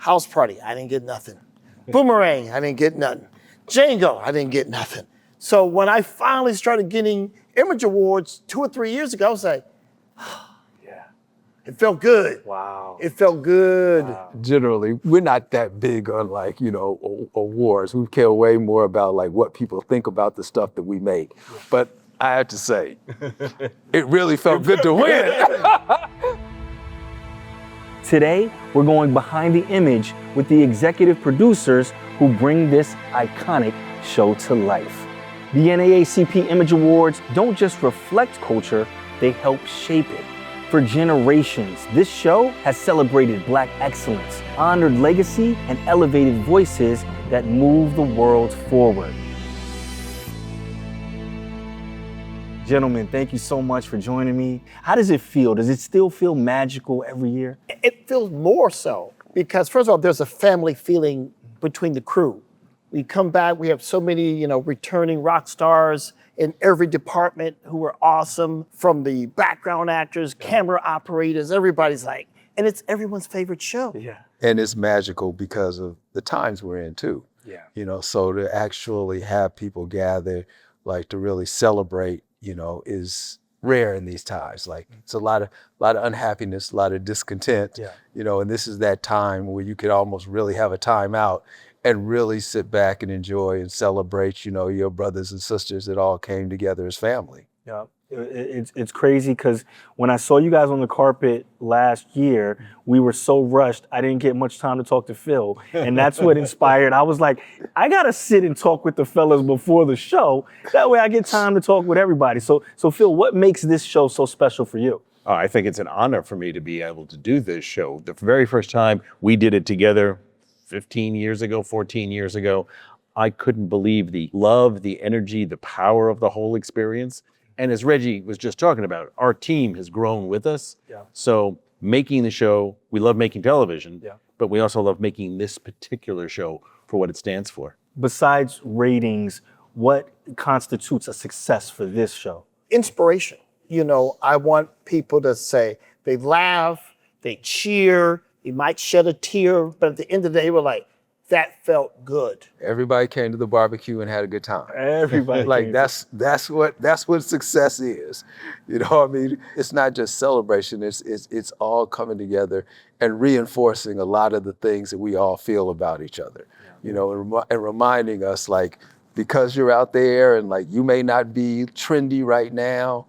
House Party, I didn't get nothing. Boomerang, I didn't get nothing. Django, I didn't get nothing. So when I finally started getting Image Awards 2 or 3 years ago, I was like, Yeah. it felt good. Wow. It felt good. Wow. Generally, we're not that big on like, awards. We care way more about like what people think about the stuff that we make. But I have to say, it really felt good to win. Today, we're going behind the image with the executive producers who bring this iconic show to life. The NAACP Image Awards don't just reflect culture, they help shape it. For generations, this show has celebrated Black excellence, honored legacy, and elevated voices that move the world forward. Gentlemen, thank you so much for joining me. How does it feel? Does it still feel magical every year? It feels more so because, first of all, there's a family feeling between the crew. We come back, we have so many, returning rock stars in every department who are awesome, from the background actors, camera operators, everybody's like, and it's everyone's favorite show. Yeah. And it's magical because of the times we're in too. Yeah. So to actually have people gather, like to really celebrate, is rare in these times. Like it's a lot of unhappiness, a lot of discontent, and this is that time where you could almost really have a time out and really sit back and enjoy and celebrate, your brothers and sisters that all came together as family. Yeah, it's crazy because when I saw you guys on the carpet last year, we were so rushed, I didn't get much time to talk to Phil. And that's what inspired. I was like, I gotta sit and talk with the fellas before the show. That way I get time to talk with everybody. So Phil, what makes this show so special for you? I think it's an honor for me to be able to do this show. The very first time we did it together 15 years ago, 14 years ago, I couldn't believe the love, the energy, the power of the whole experience. And as Reggie was just talking about, our team has grown with us. Yeah. So making the show, we love making television, Yeah. but we also love making this particular show for what it stands for. Besides ratings, what constitutes a success for this show? Inspiration. I want people to say, they laugh, they cheer, they might shed a tear, but at the end of the day, we're like, that felt good. Everybody came to the barbecue and had a good time. Everybody like that's what success is. It's not just celebration, it's all coming together and reinforcing a lot of the things that we all feel about each other. And reminding us, like, because you're out there and like you may not be trendy right now,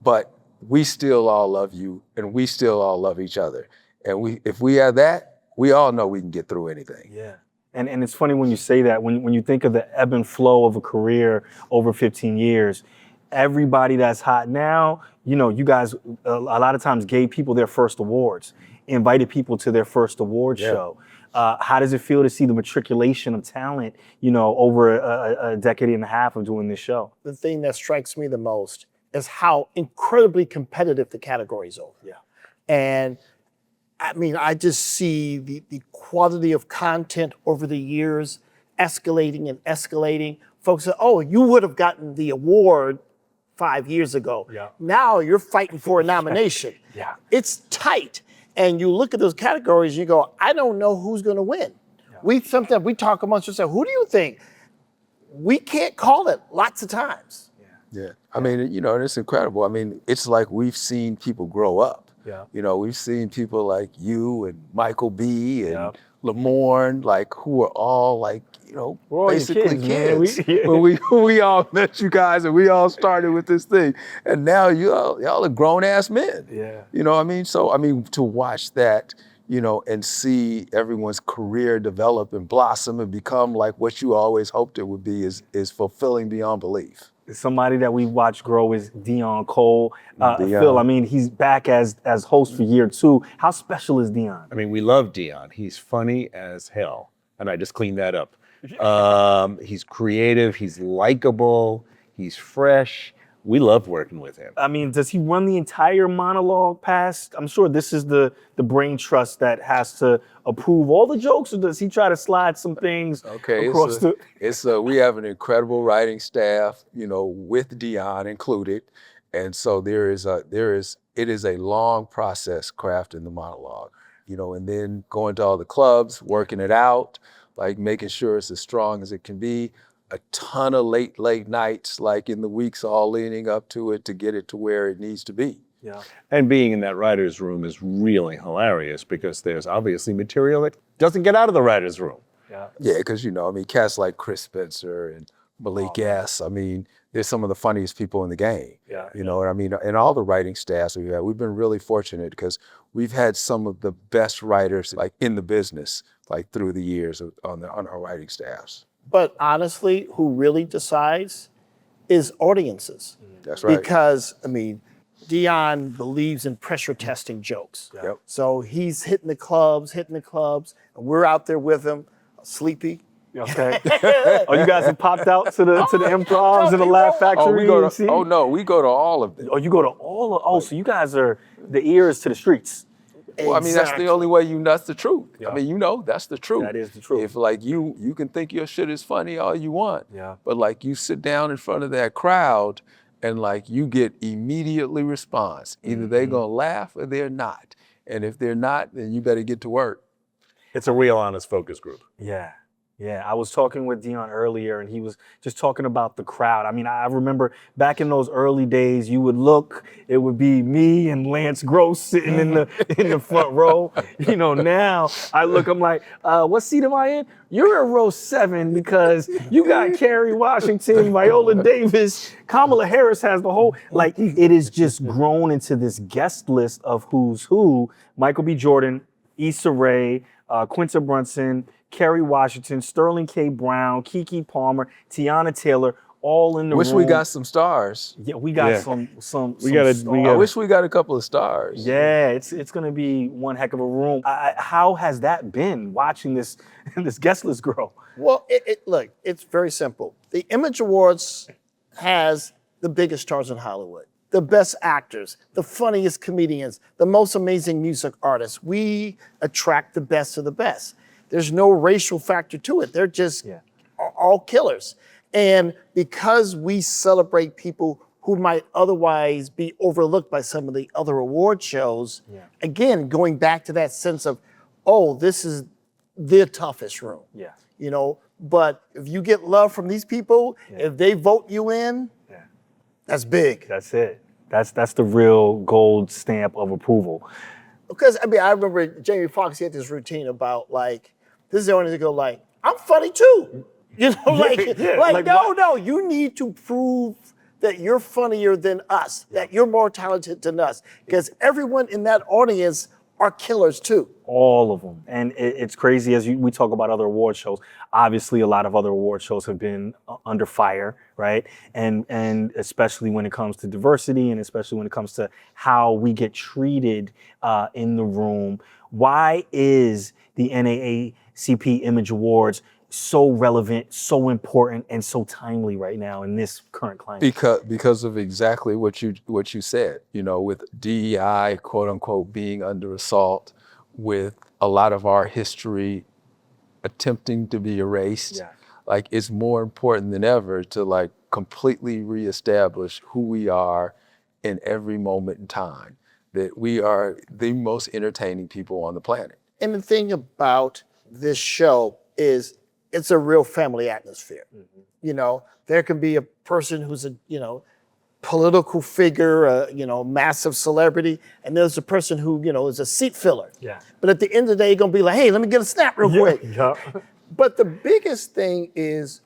but we still all love you and we still all love each other. And if we have that, we all know we can get through anything. Yeah. And it's funny when you say that, when you think of the ebb and flow of a career over 15 years, everybody that's hot now, you guys a lot of times gave people their first awards, invited people to their first award show. How does it feel to see the matriculation of talent, over a decade and a half of doing this show? The thing that strikes me the most is how incredibly competitive the categories are. Yeah. And I just see the quality of content over the years escalating and escalating. Folks say, oh, you would have gotten the award 5 years ago. Yeah. Now you're fighting for a nomination. Yeah. It's tight. And you look at those categories and you go, I don't know who's going to win. Yeah. Sometimes we talk amongst ourselves, who do you think? We can't call it lots of times. Yeah. And it's incredible. It's like we've seen people grow up. Yeah. We've seen people like you and Michael B. and Lamorne, like who are all like, all basically kids. When we all met you guys and we all started with this thing. And now y'all are grown ass men. Yeah. So, to watch that, and see everyone's career develop and blossom and become like what you always hoped it would be is fulfilling beyond belief. Somebody that we watched grow is Dion Cole. Phil, he's back as host for year 2. How special is Dion? We love Dion. He's funny as hell. And I just cleaned that up. He's creative, he's likable, he's fresh. We love working with him. Does he run the entire monologue past? I'm sure this is the brain trust that has to approve all the jokes, or does he try to slide some things across we have an incredible writing staff, with Dion included. And so it is a long process crafting the monologue. and then going to all the clubs, working it out, like making sure it's as strong as it can be. A ton of late nights, like in the weeks all leading up to it to get it to where it needs to be. Yeah. And being in that writer's room is really hilarious because there's obviously material that doesn't get out of the writer's room. Yeah. Yeah, because, cats like Chris Spencer and Malik S. I mean, they're some of the funniest people in the game. Yeah. You know what I mean? And all the writing staffs we've been really fortunate because we've had some of the best writers like in the business, like through the years on our writing staffs. But honestly, who really decides is audiences. That's right. Because, Dion believes in pressure testing jokes. Yep. So he's hitting the clubs, and we're out there with him, sleepy. Okay. Oh, you guys have popped out to the Improvs and the Laugh Factory? We go to all of them. Oh, you go to all of, so you guys are the ears to the streets. Well, that's the only way that's the truth. Yeah. That's the truth. That is the truth. If you can think your shit is funny all you want, Yeah. but you sit down in front of that crowd and you get immediately response. Either they're gonna laugh or they're not. And if they're not, then you better get to work. It's a real honest focus group. Yeah. Yeah, I was talking with Dion earlier and he was just talking about the crowd. I remember back in those early days, you would look, it would be me and Lance Gross sitting in the front row. Now I look, I'm like, what seat am I in? You're in row 7 because you got Kerry Washington, Viola Davis, Kamala Harris has the whole, it is just grown into this guest list of who's who. Michael B. Jordan, Issa Rae, Quinta Brunson, Kerry Washington, Sterling K. Brown, Keke Palmer, Tiana Taylor, all in the room. Wish we got some stars. Yeah, we got some. I wish we got a couple of stars. Yeah, it's gonna be one heck of a room. How has that been watching this guest list grow? Well, look, it's very simple. The Image Awards has the biggest stars in Hollywood, the best actors, the funniest comedians, the most amazing music artists. We attract the best of the best. There's no racial factor to it. They're just all killers. And because we celebrate people who might otherwise be overlooked by some of the other award shows, again, going back to that sense of, this is the toughest room. Yeah. But if you get love from these people, if they vote you in, that's big. That's it. That's the real gold stamp of approval. Because, I remember Jamie Foxx, he had this routine about this is the only thing to go I'm funny too. No, you need to prove that you're funnier than us, that you're more talented than us. Because everyone in that audience are killers too. All of them. And it's crazy as we talk about other award shows. Obviously, a lot of other award shows have been under fire, right? And especially when it comes to diversity and especially when it comes to how we get treated in the room. Why is the NAACP Image Awards so relevant, so important, and so timely right now in this current climate? Because of exactly what you said, with DEI, quote unquote, being under assault, with a lot of our history attempting to be erased, it's more important than ever to completely reestablish who we are in every moment in time, that we are the most entertaining people on the planet. And the thing about this show is it's a real family atmosphere. There can be a person who's a, political figure, massive celebrity, and there's a person who, is a seat filler. Yeah. But at the end of the day, you're gonna be like, hey, let me get a snap real quick. Yeah. But the biggest thing is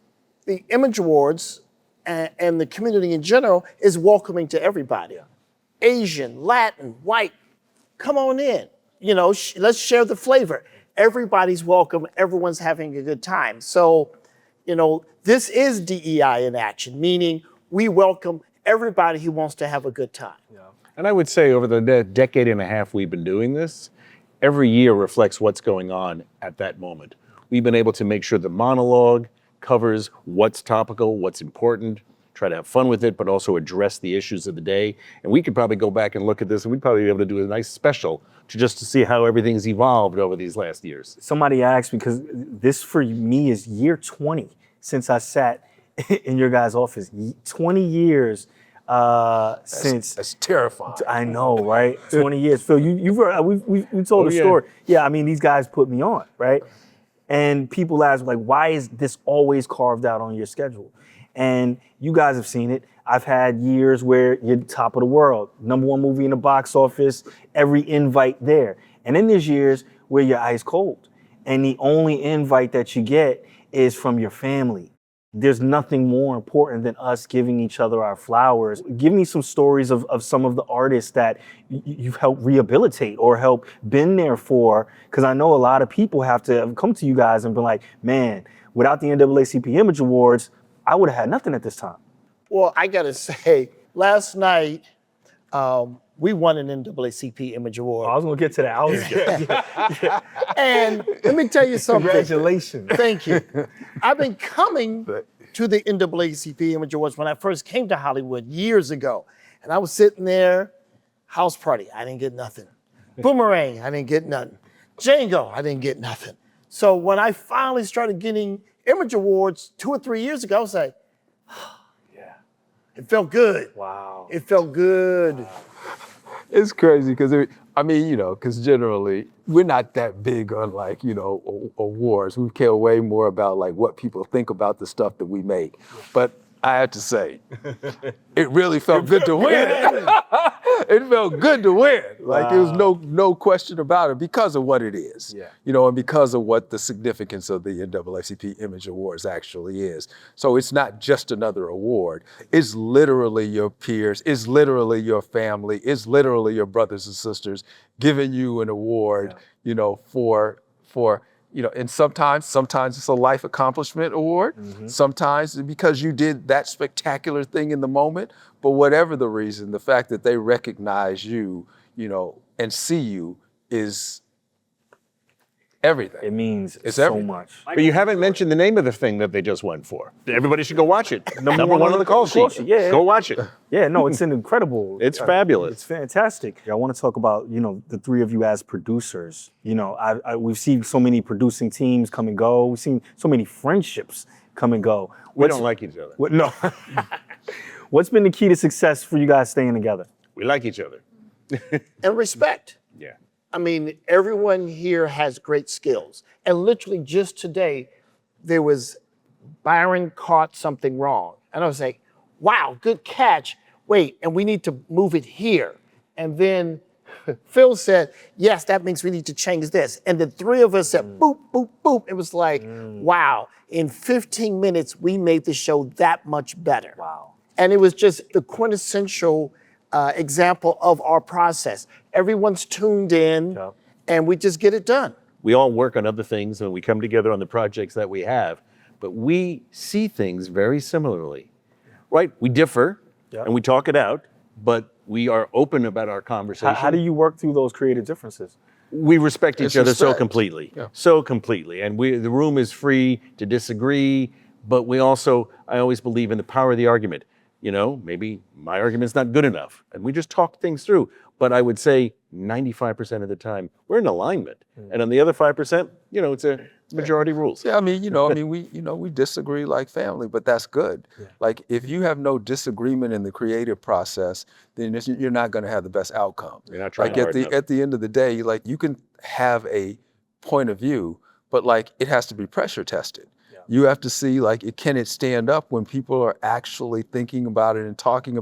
the Image Awards and the community in general is welcoming to everybody. Asian, Latin, white, come on in. Let's share the flavor. Everybody's welcome. Everyone's having a good time. So, this is DEI in action, meaning we welcome everybody who wants to have a good time. And I would say over the decade and a half we've been doing this, every year reflects what's going on at that moment. We've been able to make sure the monologue covers what's topical, what's important, try to have fun with it, but also address the issues of the day. And we could probably go back and look at this and we'd probably be able to do a nice special to see how everything's evolved over these last years. Somebody asked, because this for me is year 20 since I sat in your guys' office. 20 years since That's terrifying. I know, right? 20 years. Phil, you've heard, we told the yeah. story. Yeah, I mean, these guys put me on, right? And people ask, like, why is this always carved out on your schedule? And you guys have seen it. I've had years where you're top of the world, #1 movie in the box office, every invite there. And then there's years where you're ice cold. And the only invite that you get is from your family. There's nothing more important than us giving each other our flowers. Give me some stories of some of the artists that you've helped rehabilitate or help been there for, because I know a lot of people have to come to you guys and be like, man, without the NAACP Image Awards, I would have had nothing at this time. Well, I gotta say, last night, we won an NAACP Image Award. I was gonna get to that. I was And let me tell you something. Congratulations. Thank you. I've been coming to the NAACP Image Awards when I first came to Hollywood years ago. And I was sitting there, house party, I didn't get nothing. Boomerang, I didn't get nothing. Django, I didn't get nothing. So when I finally started getting Image Awards 2 or 3 years ago, I was like, Yeah. it felt good. Wow. It felt good. Wow. It's crazy because, I mean, you know, because generally we're not that big on like, you know, awards. We care way more about like what people think about the stuff that we make. But I have to say, it really felt good to win. It felt good to win. Like, there was no question about it because of what it is. Yeah. You know, and because of what the significance of the NAACP Image Awards actually is. So it's not just another award. It's literally your peers. It's literally your family. It's literally your brothers and sisters giving you an award, you know, for you know, and sometimes it's a life accomplishment award. Sometimes because you did that spectacular thing in the moment. But whatever the reason, the fact that they recognize you, you know, and see you is everything. It means It's so everything. much. But you haven't mentioned the name of the thing that they just won for. Everybody should go watch it. Number one on the call sheet. Yeah. Go watch it. Yeah, no, it's an incredible. It's fabulous. It's fantastic. I want to talk about, you know, the three of you as producers. You know, we've seen so many producing teams come and go. We've seen so many friendships come and go. We don't like each other. No. What's been the key to success for you guys staying together? We like each other. And respect. Yeah. I mean, everyone here has great skills. And literally just today, there was Byron caught something wrong. And I was like, wow, good catch. Wait, and we need to move it here. And then Phil said, yes, that means we need to change this. And the three of us said, boop, boop, boop. It was like, wow, in 15 minutes, we made the show that much better. Wow. And it was just the quintessential example of our process. Everyone's tuned in, and we just get it done. We all work on other things and we come together on the projects that we have, but we see things very similarly, right? We differ and we talk it out, but we are open about our conversation. How do you work through those creative differences? We respect each other so respect. completely, so completely. And the room is free to disagree, but I always believe in the power of the argument. You know, maybe my argument's not good enough, and we just talk things through. But I would say 95% of the time, we're in alignment. And on the other 5%, you know, it's a majority rules. Yeah, I mean, we disagree like family, but that's good. Like, if you have no disagreement in the creative process, then you're not going to have the best outcome. You're not trying Like, hard enough. at the end of the day, like, you can have a point of view, but like, it has to be pressure tested. You have to see, like, can it stand up when people are actually thinking about it and talking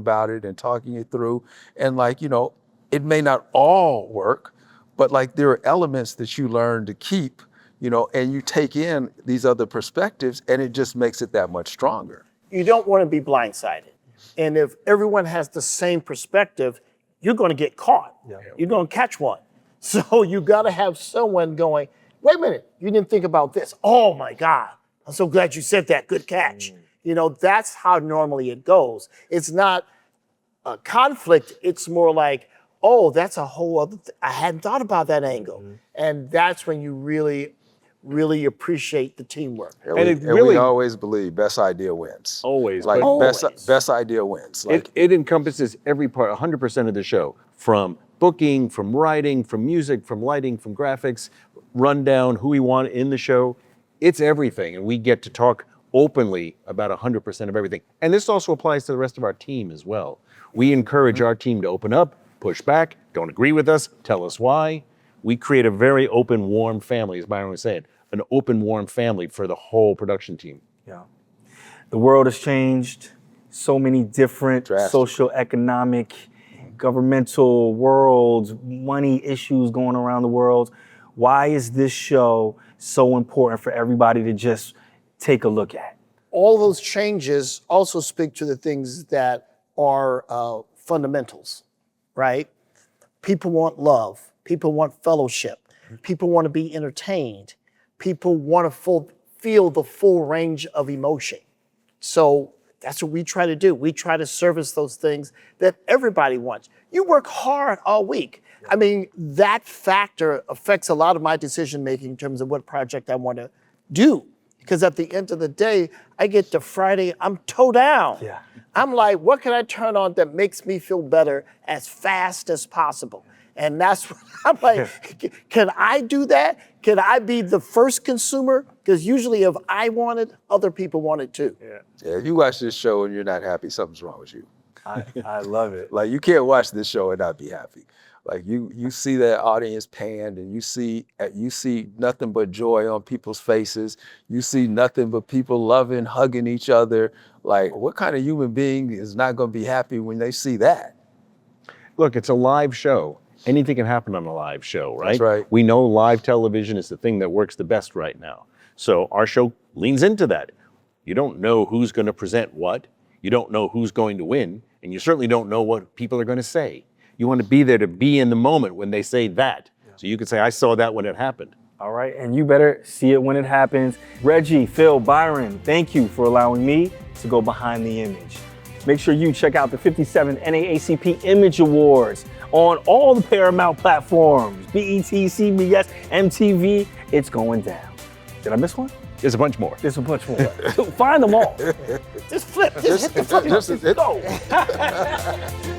it through? And like, you know, it may not all work, but like, there are elements that you learn to keep, you know, and you take in these other perspectives, and it just makes it that much stronger. You don't want to be blindsided. And if everyone has the same perspective, you're going to get caught. You're going to catch one. So you got to have someone going, wait a minute, you didn't think about this. Oh my God. I'm so glad you said that. Good catch. You know, that's how normally it goes. It's not a conflict. It's more like, oh, that's a whole other thing. I hadn't thought about that angle. And that's when you really, really appreciate the teamwork. And we always believe best idea wins. Always. Like, Always. best idea wins. Like, It encompasses every part, 100% of the show, from booking, from writing, from music, from lighting, from graphics, rundown, who we want in the show. It's everything, and we get to talk openly about 100% of everything. And this also applies to the rest of our team as well. We encourage our team to open up, push back, don't agree with us, tell us why. We create a very open, warm family, as Byron was saying, an open, warm family for the whole production team. Yeah. The world has changed. So many different Drastic. social, economic, governmental worlds, money issues going around the world. Why is this show so important for everybody to just take a look at? All those changes also speak to the things that are fundamentals, right? People want love. People want fellowship. People want to be entertained. People want to feel the full range of emotion. So that's what we try to do. We try to service those things that everybody wants. You work hard all week. I mean, that factor affects a lot of my decision making in terms of what project I want to do. Because at the end of the day, I get to Friday, I'm toe down. Yeah. I'm like, what can I turn on that makes me feel better as fast as possible? And that's what I'm like, can I do that? Can I be the first consumer? Because usually if I want it, other people want it too. Yeah, if you watch this show and you're not happy, something's wrong with you. I love it. Like, you can't watch this show and not be happy. Like, you see that audience panned, and you see nothing but joy on people's faces. You see nothing but people loving, hugging each other. Like, what kind of human being is not going to be happy when they see that? Look, it's a live show. Anything can happen on a live show, right? That's right. We know live television is the thing that works the best right now. So our show leans into that. You don't know who's going to present what. You don't know who's going to win. And you certainly don't know what people are going to say. You want to be there to be in the moment when they say that. So you can say, I saw that when it happened. All right, and you better see it when it happens. Reggie, Phil, Byron, thank you for allowing me to go behind the image. Make sure you check out the 57th NAACP Image Awards on all the Paramount platforms, BET, CBS, MTV. It's going down. Did I miss one? There's a bunch more. There's a bunch more. Find them all. Just flip, just hit the flip. Just- Go.